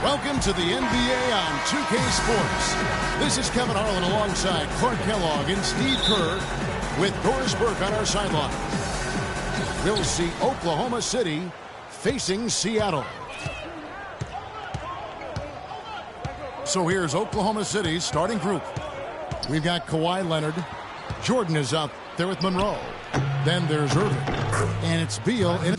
Welcome to the NBA on 2K Sports. This is Kevin Harlan alongside Clark Kellogg and Steve Kerr with Doris Burke on our sideline. We'll see Oklahoma City facing Seattle. So here's Oklahoma City's starting group. We've got Kawhi Leonard. Jordan is out there with Monroe. Then there's Irving. And it's Beal in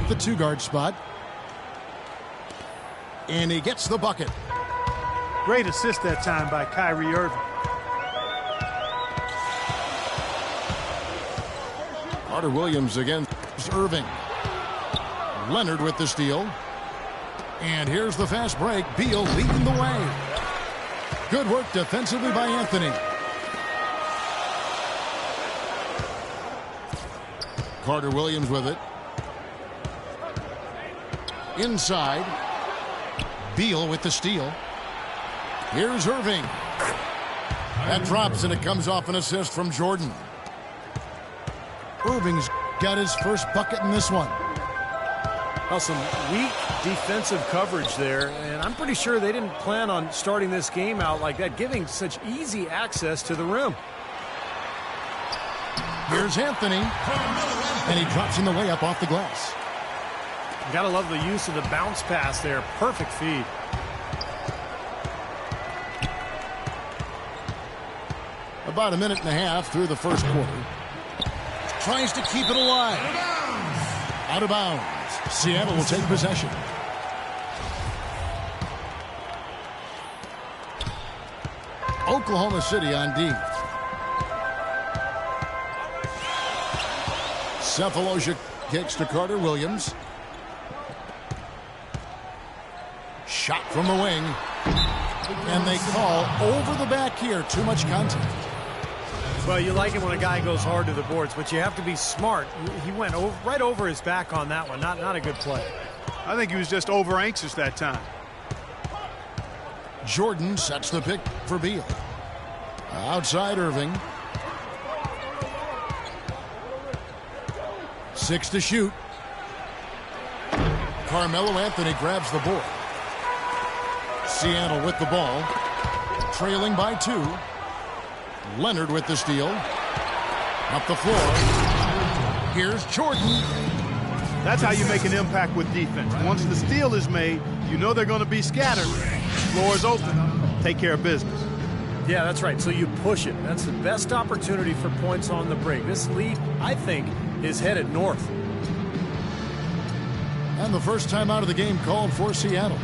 the two-guard spot. And he gets the bucket. Great assist that time by Kyrie Irving. Carter Williams against Irving. Leonard with the steal. And here's the fast break. Beal leading the way. Good work defensively by Anthony. Carter Williams with it. Inside. Beal with the steal. Here's Irving. That drops, and it comes off an assist from Jordan. Irving's got his first bucket in this one. Well, some weak defensive coverage there, and I'm pretty sure they didn't plan on starting this game out like that, giving such easy access to the rim. Here's Anthony, and he drops in the layup off the glass. Gotta love the use of the bounce pass there. Perfect feed. About a minute and a half through the first quarter. Tries to keep it alive. Out of bounds. Seattle will take possession. Oklahoma City on D. Cephalosha kicks to Carter Williams. Shot from the wing. And they call over the back here. Too much contact. Well, you like it when a guy goes hard to the boards, but you have to be smart. He went right over his back on that one. Not a good play. I think he was just over anxious that time. Jordan sets the pick for Beal. Outside Irving. 6 to shoot. Carmelo Anthony grabs the board. Seattle with the ball. Trailing by 2. Leonard with the steal. Up the floor. Here's Jordan. That's how you make an impact with defense. Once the steal is made, you know they're going to be scattered. Floor is open. Take care of business. Yeah, that's right. So you push it. That's the best opportunity for points on the break. This lead, I think, is headed north. And the first time out of the game called for Seattle.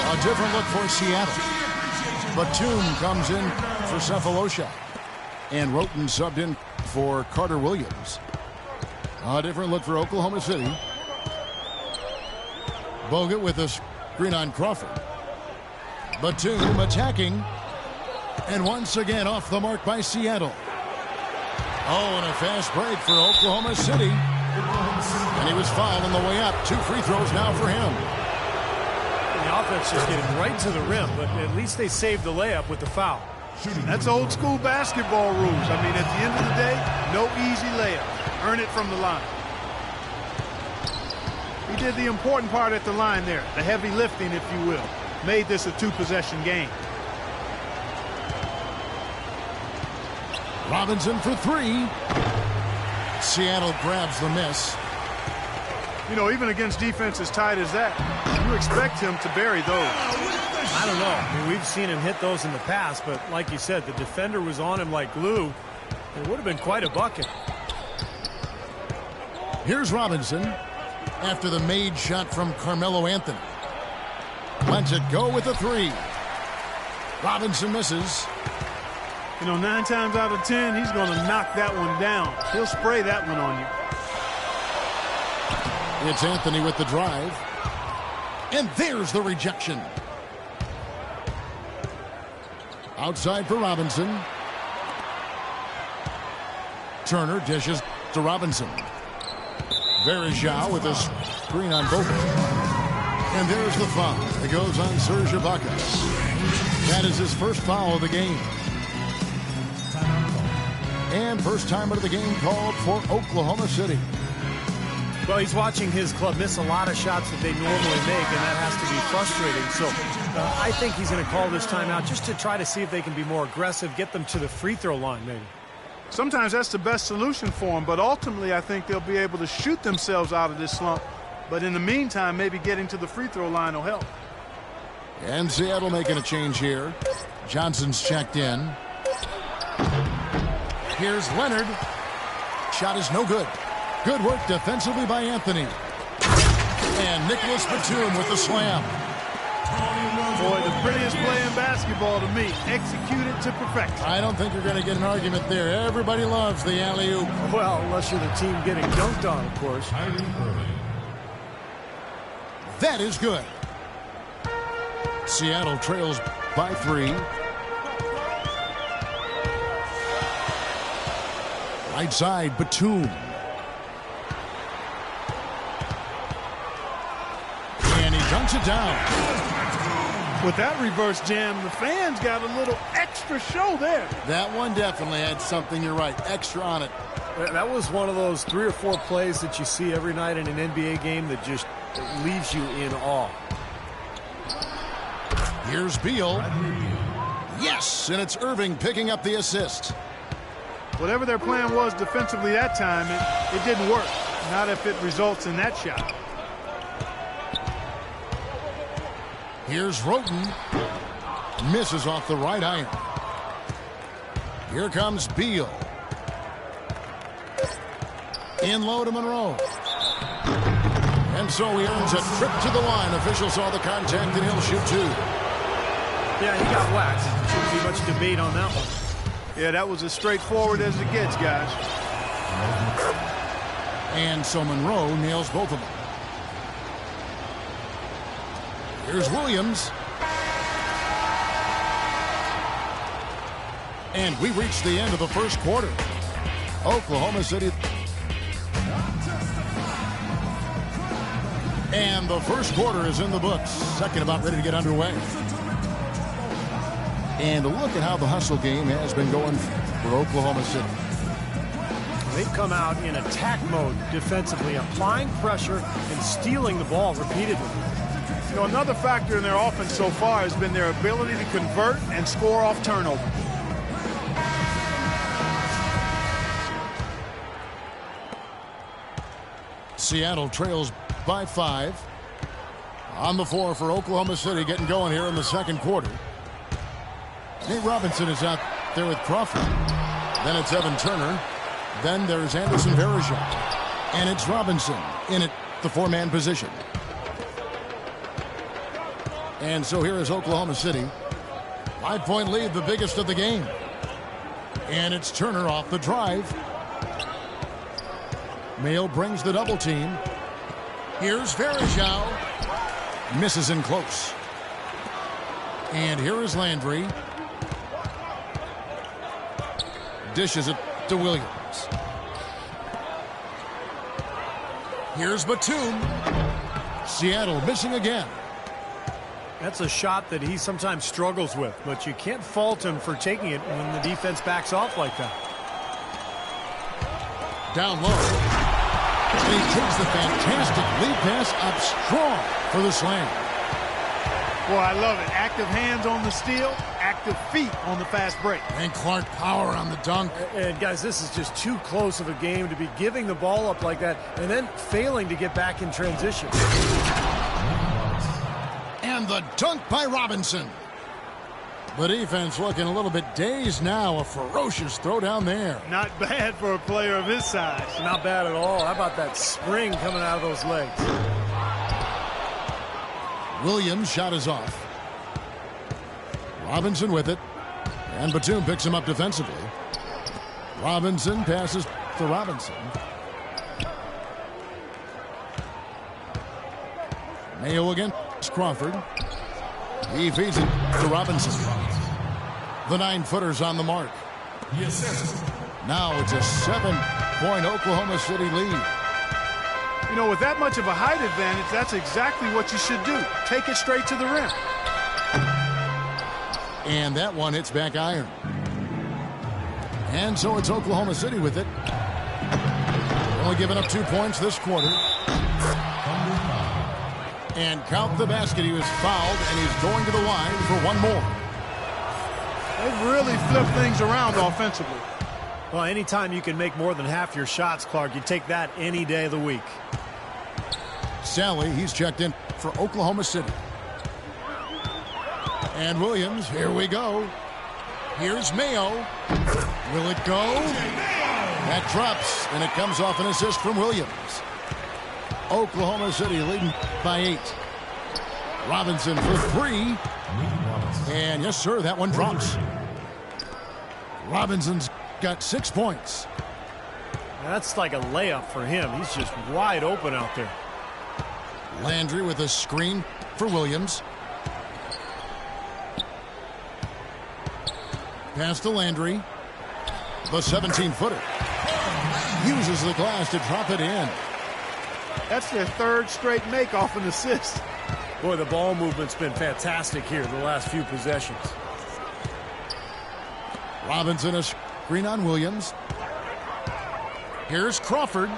A different look for Seattle. Batum comes in for Cephalosha. And Roten subbed in for Carter Williams. A different look for Oklahoma City. Bogut with a screen on Crawford. Batum attacking. And once again off the mark by Seattle. Oh, and a fast break for Oklahoma City. And he was fouled on the way up. 2 free throws now for him. The offense just getting right to the rim, but at least they saved the layup with the foul. That's old school basketball rules. I mean, at the end of the day, no easy layup. Earn it from the line. He did the important part at the line there, the heavy lifting, if you will. Made this a 2-possession game. Robinson for three. Seattle grabs the miss. You know, even against defense as tight as that, you expect him to bury those. I don't know. I mean, we've seen him hit those in the past, but like you said, the defender was on him like glue. It would have been quite a bucket. Here's Robinson after the made shot from Carmelo Anthony. Lets it go with a three. Robinson misses. You know, 9 times out of 10, he's going to knock that one down. He'll spray that one on you. It's Anthony with the drive. And there's the rejection. Outside for Robinson. Turner dishes to Robinson. Verejao with a screen on Bogut. And there's the foul. It goes on Serge Ibaka. That is his first foul of the game. And first time out of the game called for Oklahoma City. Well, he's watching his club miss a lot of shots that they normally make, and that has to be frustrating. So I think he's going to call this timeout just to try to see if they can be more aggressive, get them to the free throw line maybe. Sometimes that's the best solution for them, but ultimately I think they'll be able to shoot themselves out of this slump. But in the meantime, maybe getting to the free throw line will help. And Seattle making a change here. Johnson's checked in. Here's Leonard. Shot is no good. Good work defensively by Anthony. And Nicholas Batum with the slam. Boy, the prettiest play in basketball to me. Executed to perfection. I don't think you're going to get an argument there. Everybody loves the alley-oop. Well, unless you're the team getting dunked on, of course. That is good. Seattle trails by 3. Right side, Batum. And he dunks it down. With that reverse jam, the fans got a little extra show there. That one definitely had something, you're right, extra on it. That was one of those 3 or 4 plays that you see every night in an NBA game that just leaves you in awe. Here's Beal. Yes, and it's Irving picking up the assist. Whatever their plan was defensively that time, it didn't work. Not if it results in that shot. Here's Roten. Misses off the right iron. Here comes Beal. In low to Monroe. And so he earns a trip to the line. Official saw the contact and he'll shoot 2. Yeah, he got waxed. Shouldn't be much debate on that one. Yeah, that was as straightforward as it gets, guys. And so Monroe nails both of them. Here's Williams. And we reach the end of the first quarter. Oklahoma City. And the first quarter is in the books. Second about ready to get underway. And look at how the hustle game has been going for Oklahoma City. They've come out in attack mode defensively, applying pressure and stealing the ball repeatedly. You know, another factor in their offense so far has been their ability to convert and score off turnover. Seattle trails by 5. On the floor for Oklahoma City, getting going here in the second quarter. Nate Robinson is out there with Crawford. Then it's Evan Turner. Then there's Anderson Varejao. And it's Robinson in at the 4-man position. And so here is Oklahoma City. 5-point lead, the biggest of the game. And it's Turner off the drive. Mayo brings the double team. Here's Varejao. Misses in close. And here is Landry. Dishes it to Williams. Here's Batum. Seattle missing again. That's a shot that he sometimes struggles with, but you can't fault him for taking it when the defense backs off like that. Down low. And he takes the fantastic lead pass up strong for the slam. Boy, I love it. Active hands on the steal, active feet on the fast break. And Clark power on the dunk. And guys, this is just too close of a game to be giving the ball up like that and then failing to get back in transition. And the dunk by Robinson. The defense looking a little bit dazed now. A ferocious throw down there. Not bad for a player of his size. Not bad at all. How about that spring coming out of those legs? Williams' shot is off. Robinson with it. And Batum picks him up defensively. Robinson passes to Robinson. Mayo against Crawford. He feeds it to Robinson. The 9-footer's on the mark. Now it's a 7-point Oklahoma City lead. You know, with that much of a height advantage, that's exactly what you should do. Take it straight to the rim. And that one hits back iron. And so it's Oklahoma City with it. Only giving up 2 points this quarter. And count the basket. He was fouled, and he's going to the line for one more. They've really flipped things around offensively. Well, anytime you can make more than half your shots, Clark, you take that any day of the week. Sally, he's checked in for Oklahoma City. And Williams, here we go. Here's Mayo. Will it go? That drops, and it comes off an assist from Williams. Oklahoma City leading by 8. Robinson for 3. And yes, sir, that one drops. Robinson's got 6 points. That's like a layup for him. He's just wide open out there. Landry with a screen for Williams. Pass to Landry. The 17-footer. Uses the glass to drop it in. That's their 3rd straight make off an assist. Boy, the ball movement's been fantastic here the last few possessions. Robinson a screen on Williams. Here's Crawford.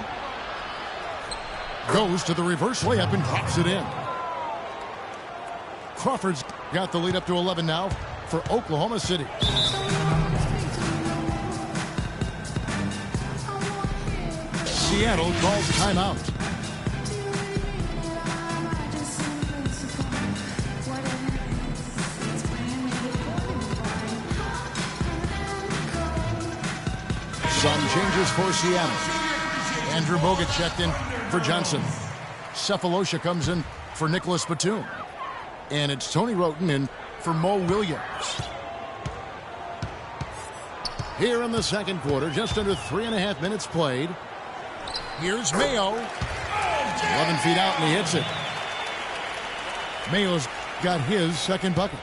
Goes to the reverse layup and drops it in. Crawford's got the lead up to 11 now for Oklahoma City. Seattle calls timeout. Some changes for Seattle. Andrew Bogut checked in for Johnson. Cephalosha comes in for Nicholas Batum. And it's Tony Roten in for Mo Williams. Here in the second quarter, just under 3.5 minutes played. Here's Mayo. 11 feet out, and he hits it. Mayo's got his second bucket.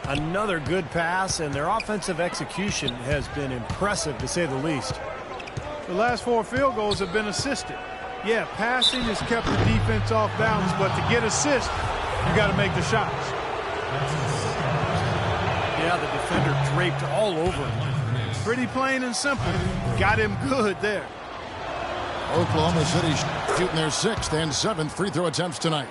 Another good pass, and their offensive execution has been impressive, to say the least. The last 4 field goals have been assisted. Yeah, passing has kept the defense off balance, but to get assists, you got to make the shots. Yeah, the defender draped all over him. Pretty plain and simple. Got him good there. Oklahoma City shooting their 6th and 7th free throw attempts tonight.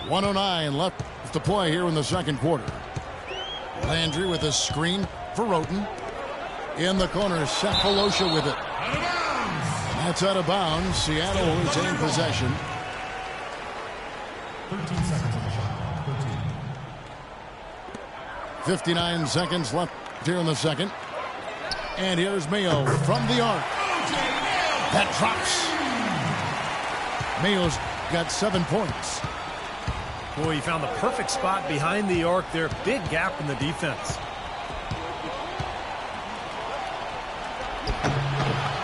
1:09 left to play here in the second quarter. Landry with a screen for Roten. In the corner, Cephalosha with it. That's out of bounds. Seattle will retain possession. 13 seconds on the shot. 13. 59 seconds left here in the second. And here's Mayo from the arc. That drops. Mayo's got 7 points. Boy, he found the perfect spot behind the arc there. Big gap in the defense.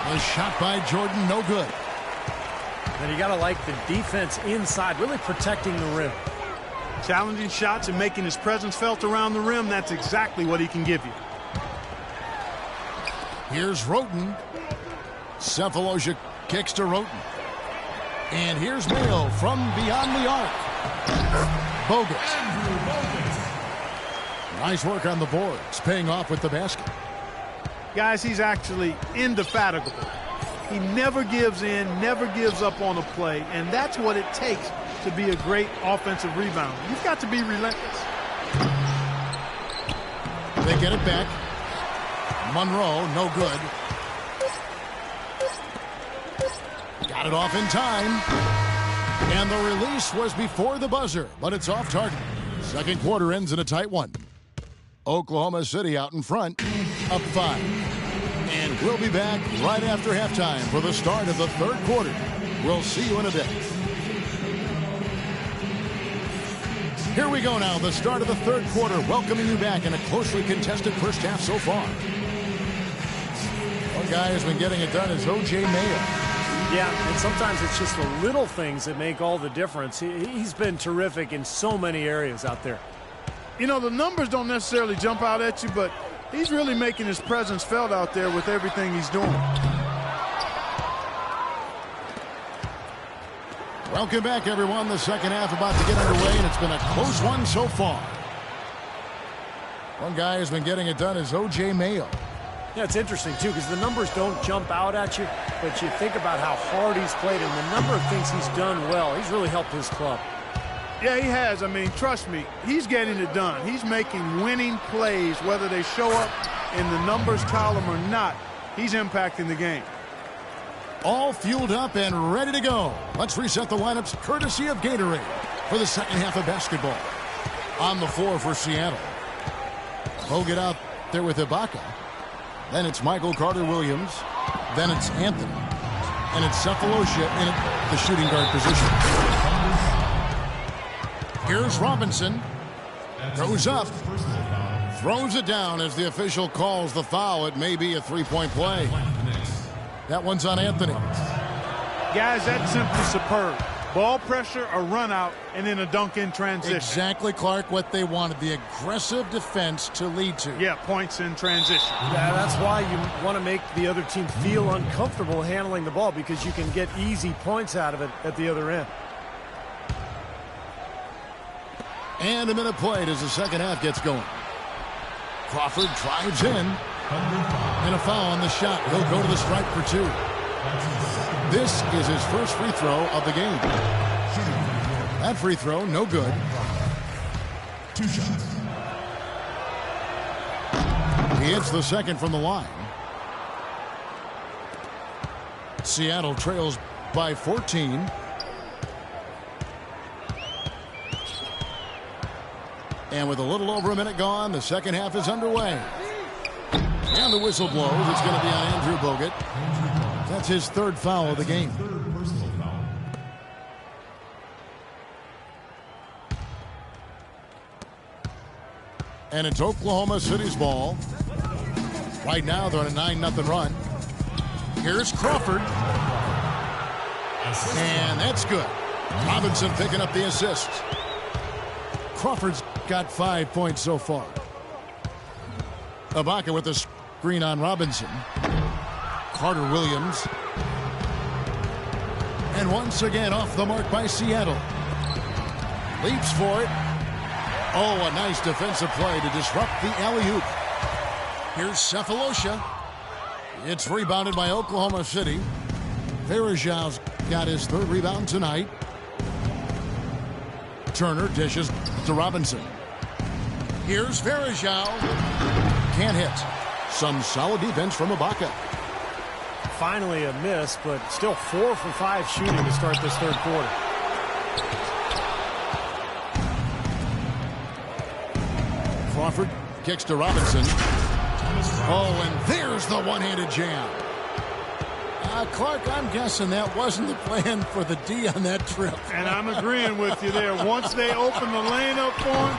The shot by Jordan, no good. And you got to like the defense inside, really protecting the rim. Challenging shots and making his presence felt around the rim, that's exactly what he can give you. Here's Roten. Cephalosha kicks to Roten. And here's Mayo from beyond the arc. Bogut. Nice work on the boards, paying off with the basket. Guys, he's actually indefatigable. He never gives in, never gives up on a play, and that's what it takes to be a great offensive rebounder. You've got to be relentless. They get it back. Monroe, no good. Got it off in time. And the release was before the buzzer, but it's off target. Second quarter ends in a tight one. Oklahoma City out in front, up 5. And we'll be back right after halftime for the start of the third quarter. We'll see you in a bit. Here we go now, the start of the third quarter, welcoming you back in a closely contested first half so far. One guy who's been getting it done is O.J. Mayo. Yeah, and sometimes it's just the little things that make all the difference. He's been terrific in so many areas out there. You know, the numbers don't necessarily jump out at you, but he's really making his presence felt out there with everything he's doing. Welcome back, everyone. The second half about to get underway, and it's been a close one so far. One guy who's been getting it done is O.J. Mayo. Yeah, it's interesting, too, because the numbers don't jump out at you, but you think about how hard he's played and the number of things he's done well. He's really helped his club. Yeah, he has. I mean, trust me, he's getting it done. He's making winning plays, whether they show up in the numbers column or not. He's impacting the game. All fueled up and ready to go. Let's reset the lineups courtesy of Gatorade for the second half of basketball. On the floor for Seattle. Bogut out there with Ibaka. Then it's Michael Carter-Williams. Then it's Anthony. And it's Cephalosha in the shooting guard position. Here's Robinson. Goes up. Throws it down as the official calls the foul. It may be a three-point play. That one's on Anthony. Guys, that's simply superb. Ball pressure, a run out, and then a dunk in transition. Exactly, Clark, what they wanted. The aggressive defense to lead to. Yeah, points in transition. Yeah, that's why you want to make the other team feel uncomfortable handling the ball, because you can get easy points out of it at the other end. And a minute played as the second half gets going. Crawford drives in. And a foul on the shot. He'll go to the stripe for 2. This is his first free throw of the game. That free throw, no good. 2 shots. He hits the second from the line. Seattle trails by 14. And with a little over a minute gone, the second half is underway. And the whistle blows. It's going to be on Andrew Bogut. That's his third foul of the game. And it's Oklahoma City's ball. Right now, they're on a 9-0 run. Here's Crawford. And that's good. Robinson picking up the assist. Crawford's got 5 points so far. Ibaka with the screen on Robinson. Carter-Williams. And once again off the mark by Seattle. Leaps for it. Oh, a nice defensive play to disrupt the alley-oop. Here's Cephalosha. It's rebounded by Oklahoma City. Verajau's got his third rebound tonight. Turner dishes to Robinson. Here's Verajau. Can't hit. Some solid defense from Ibaka. Finally a miss, but still 4 for 5 shooting to start this third quarter. Crawford kicks to Robinson. Oh, and there's the one-handed jam. Clark, I'm guessing that wasn't the plan for the D on that trip. And I'm agreeing with you there. Once they opened the lane up for him,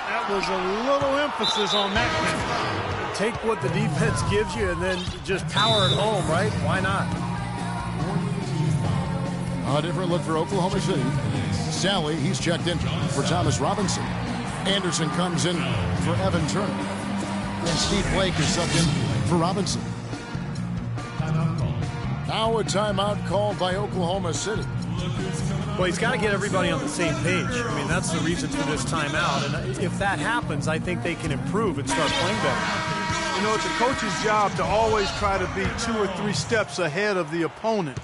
that was a little emphasis on that one. Take what the defense gives you and then just power it home, right? Why not? A different look for Oklahoma City. Sally, he's checked in for Thomas Robinson. Anderson comes in for Evan Turner. And Steve Blake is subbed in for Robinson. Now a timeout called by Oklahoma City. Well, he's got to get everybody on the same page. I mean, that's the reason for this timeout. And if that happens, I think they can improve and start playing better. You know, it's a coach's job to always try to be 2 or 3 steps ahead of the opponent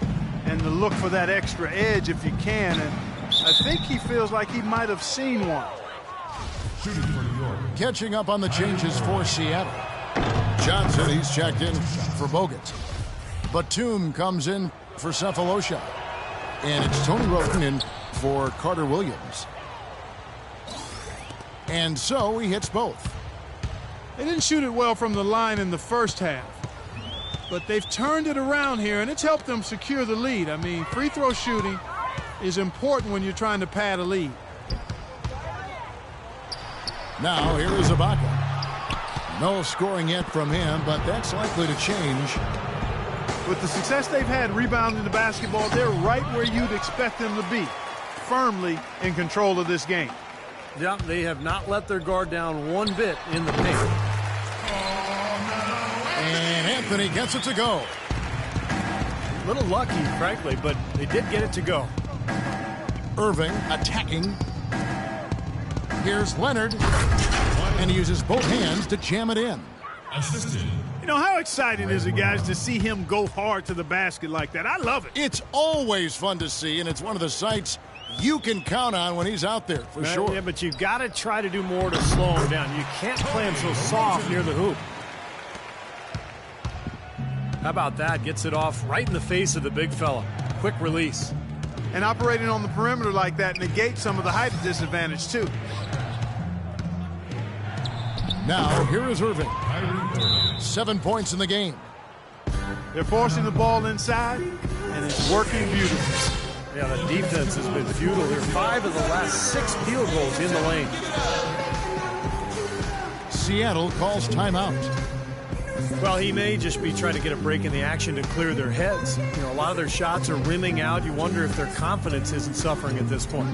and to look for that extra edge if you can. And I think he feels like he might have seen one. Shooting for New York. Catching up on the changes for Seattle. Johnson, he's checked in for Bogut. Batum comes in for Cephalosha. And it's Tony Roten in for Carter Williams. And so he hits both. They didn't shoot it well from the line in the first half. But they've turned it around here, and it's helped them secure the lead. I mean, free throw shooting is important when you're trying to pad a lead. Now here is Ibaka. No scoring yet from him, but that's likely to change. With the success they've had rebounding the basketball, they're right where you'd expect them to be, firmly in control of this game. Yeah, they have not let their guard down one bit in the paint. And Anthony gets it to go. A little lucky, frankly, but they did get it to go. Irving attacking. Here's Leonard. And he uses both hands to jam it in. Assisted. You know, how exciting is it, guys, to see him go hard to the basket like that? I love it. It's always fun to see, and it's one of the sights you can count on when he's out there, for sure. Yeah, but you've got to try to do more to slow him down. You can't play him so soft near the hoop. How about that? Gets it off right in the face of the big fella. Quick release. And operating on the perimeter like that negates some of the height disadvantage, too. Now, here is Irving. 7 points in the game. They're forcing the ball inside, and it's working beautifully. Yeah, the defense has been futile here. 5 of the last 6 field goals in the lane. Seattle calls timeout. Well, he may just be trying to get a break in the action to clear their heads. You know, a lot of their shots are rimming out. You wonder if their confidence isn't suffering at this point.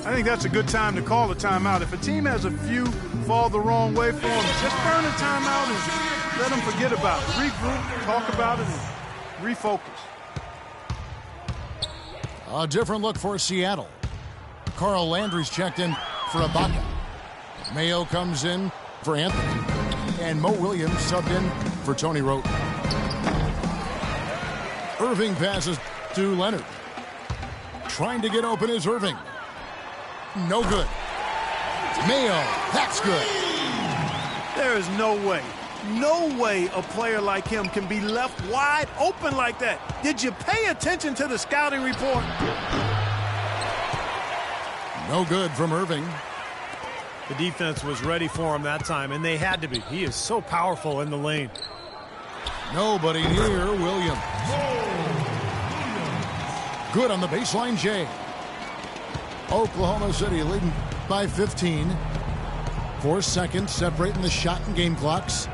I think that's a good time to call a timeout. If a team has a few fall the wrong way for them, just burn a timeout and let them forget about it. Regroup, talk about it, and refocus. A different look for Seattle. Carl Landry's checked in for Ibaka. Mayo comes in for Anthony. And Mo Williams subbed in for Tony Roten. Irving passes to Leonard. Trying to get open is Irving. No good. Mayo, that's good. There is no way a player like him can be left wide open like that. Did you pay attention to the scouting report? No good from Irving. The defense was ready for him that time, and they had to be. He is so powerful in the lane. Nobody near Williams. Good on the baseline, Jay. Oklahoma City leading by 15. 4 seconds separating the shot and game clocks.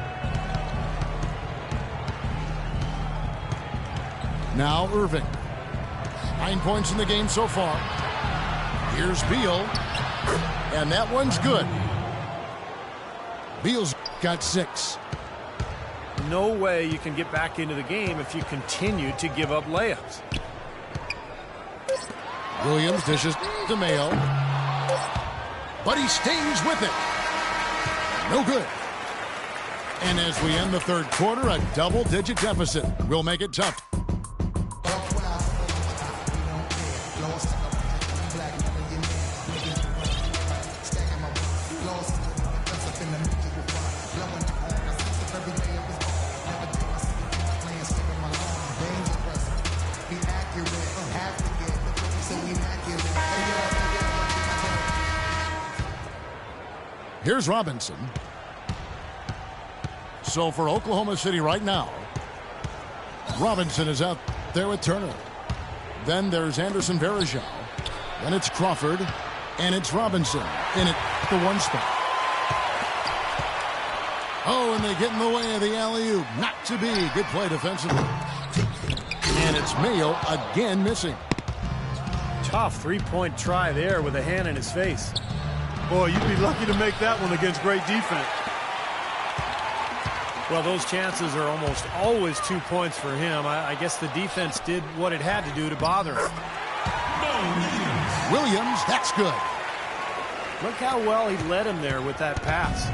Now Irving. 9 points in the game so far. Here's Beal. And that one's good. Beal's got 6. No way you can get back into the game if you continue to give up layups. Williams dishes to Mayo. But he stays with it. No good. And as we end the third quarter, a double-digit deficit will make it tough. Here's Robinson. So for Oklahoma City right now, Robinson is out there with Turner. Then there's Anderson Varejao. Then it's Crawford. And it's Robinson in at the 1 spot. Oh, and they get in the way of the alley-oop. Not to be. Good play defensively. And it's Mayo again missing. Tough three-point try there with a hand in his face. Boy, you'd be lucky to make that one against great defense. Well, those chances are almost always 2 points for him. I guess the defense did what it had to do to bother him. Williams, that's good. Look how well he led him there with that pass.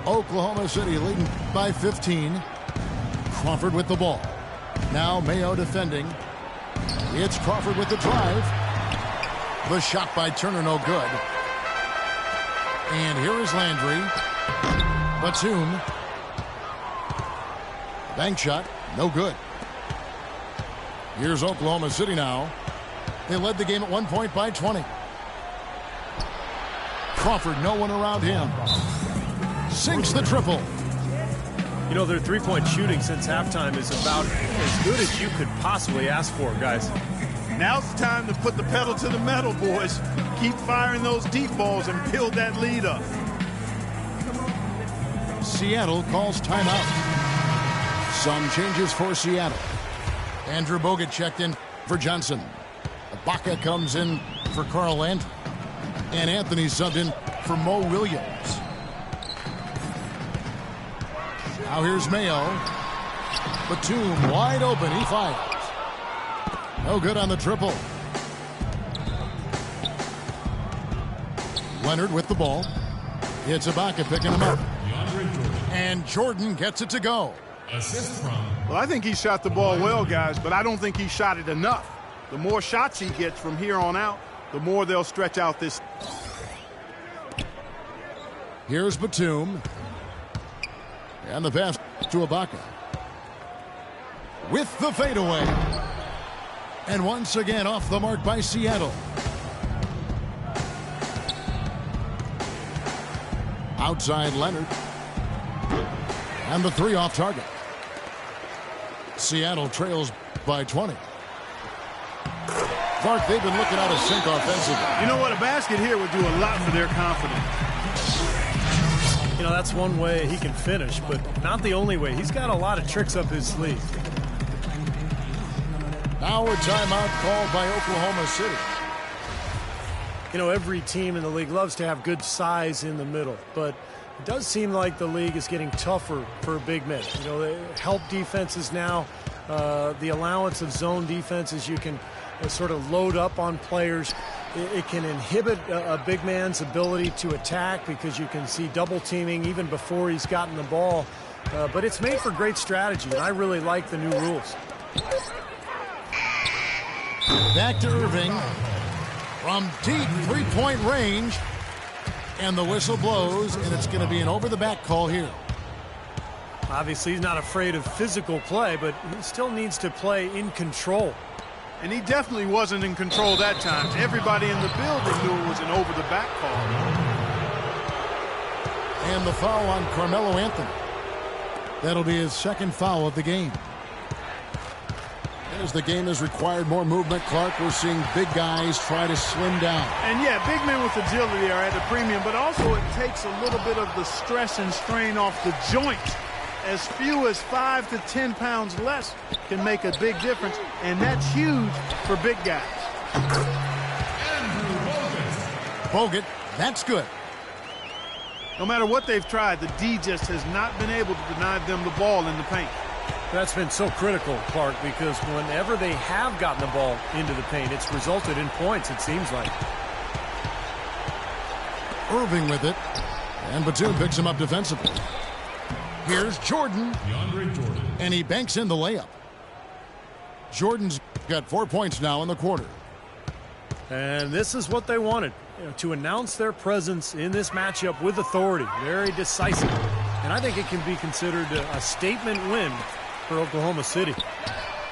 Oklahoma City leading by 15. Crawford with the ball. Now Mayo defending. It's Crawford with the drive. The shot by Turner, no good. And here is Landry. Batum. Bank shot, no good. Here's Oklahoma City now. They led the game at 1 point by 20. Crawford, no one around him. Sinks the triple. You know, their three-point shooting since halftime is about as good as you could possibly ask for, guys. Now's the time to put the pedal to the metal, boys. Keep firing those deep balls and build that lead up. Seattle calls timeout. Some changes for Seattle. Andrew Bogut checked in for Johnson. Ibaka comes in for Carl Landry. And Anthony subbed in for Mo Williams. Now here's Mayo. Batum wide open. He fires. No good on the triple. Leonard with the ball. It's Ibaka picking him up. And Jordan gets it to go. Assist from. Well, I think he shot the ball well, guys, but I don't think he shot it enough. The more shots he gets from here on out, the more they'll stretch out this. Here's Batum. And the pass to Ibaka. With the fadeaway. And once again off the mark by Seattle. Outside Leonard. And the three off target. Seattle trails by 20. Clark, they've been looking out of sync offensively. You know what? A basket here would do a lot for their confidence. You know, that's one way he can finish, but not the only way. He's got a lot of tricks up his sleeve. Now a timeout called by Oklahoma City. You know, every team in the league loves to have good size in the middle, but it does seem like the league is getting tougher for big men. You know, they help defenses now. The allowance of zone defenses, you can sort of load up on players. It can inhibit a big man's ability to attack because you can see double teaming even before he's gotten the ball. But it's made for great strategy, and I really like the new rules. Back to Irving from deep three-point range. And the whistle blows, and it's going to be an over-the-back call here. Obviously, he's not afraid of physical play, but he still needs to play in control. And he definitely wasn't in control that time. Everybody in the building knew it was an over-the-back call. And the foul on Carmelo Anthony. That'll be his second foul of the game. As the game has required more movement, Clark, we're seeing big guys try to slim down. And yeah, big men with agility are at a premium, but also it takes a little bit of the stress and strain off the joints. As few as 5 to 10 pounds less can make a big difference, and that's huge for big guys. Bogut, that's good. No matter what they've tried, the D just has not been able to deny them the ball in the paint. That's been so critical, Clark, because whenever they have gotten the ball into the paint, it's resulted in points, it seems like. Irving with it. And Batum picks him up defensively. Here's Jordan. And he banks in the layup. Jordan's got 4 points now in the quarter. And this is what they wanted, to announce their presence in this matchup with authority. Very decisive. And I think it can be considered a statement win for Oklahoma City.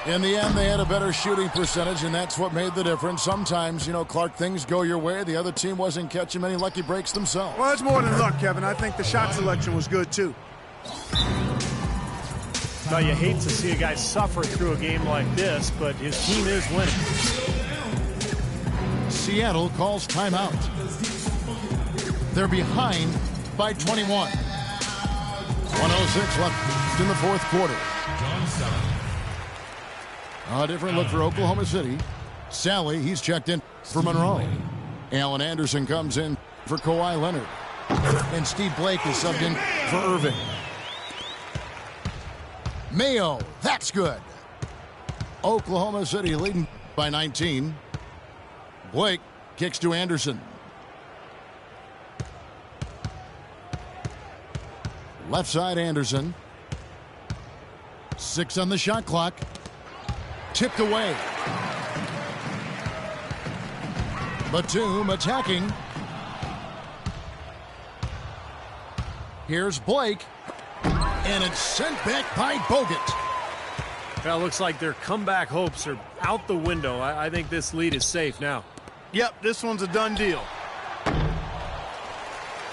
In the end, they had a better shooting percentage, and that's what made the difference. Sometimes, you know, Clark, things go your way. The other team wasn't catching many lucky breaks themselves. Well, it's more than luck, Kevin. I think the shot selection was good, too. Now, you hate to see a guy suffer through a game like this, but his team is winning. Seattle calls timeout. They're behind by 21. 1:06 left in the fourth quarter. A different look for Oklahoma City. Sally, he's checked in for Monroe. Allen Anderson comes in for Kawhi Leonard. And Steve Blake is subbed in for Irving. Mayo, that's good. Oklahoma City leading by 19. Blake kicks to Anderson. Left side Anderson. 6 on the shot clock. Tipped away. Batum attacking. Here's Blake. And it's sent back by Bogut. Well, looks like their comeback hopes are out the window. I think this lead is safe now. Yep, this one's a done deal.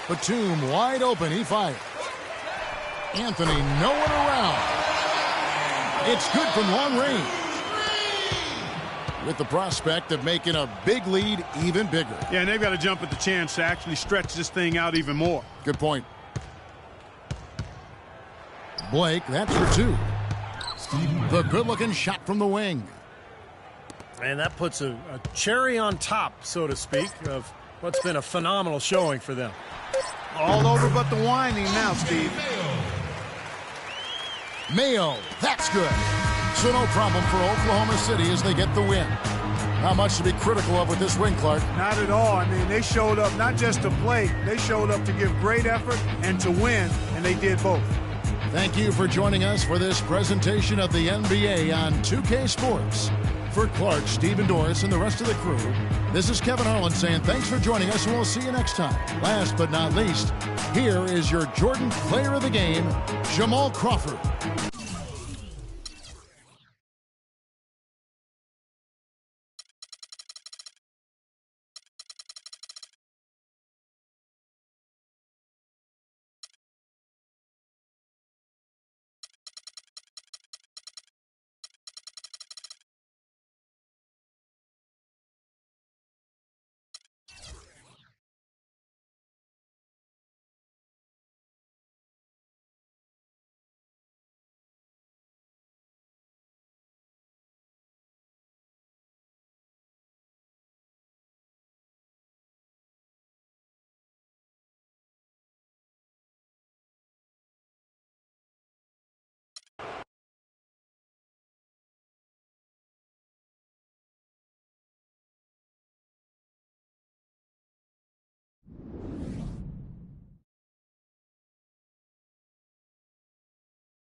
Batum wide open. He fires. Anthony nowhere around. It's good from long range. With the prospect of making a big lead even bigger. Yeah, and they've got to jump at the chance to actually stretch this thing out even more. Good point. Blake, that's for two. The good-looking shot from the wing. And that puts a cherry on top, so to speak, of what's been a phenomenal showing for them. All over but the whining now, Steve. Mayo, that's good. So no problem for Oklahoma City as they get the win. Not much to be critical of with this win, Clark. Not at all. I mean, they showed up not just to play. They showed up to give great effort and to win, and they did both. Thank you for joining us for this presentation of the NBA on 2K Sports. For Clark, Steve, and Doris, and the rest of the crew, this is Kevin Harlan saying thanks for joining us, and we'll see you next time. Last but not least, here is your Jordan Player of the Game, Jamal Crawford.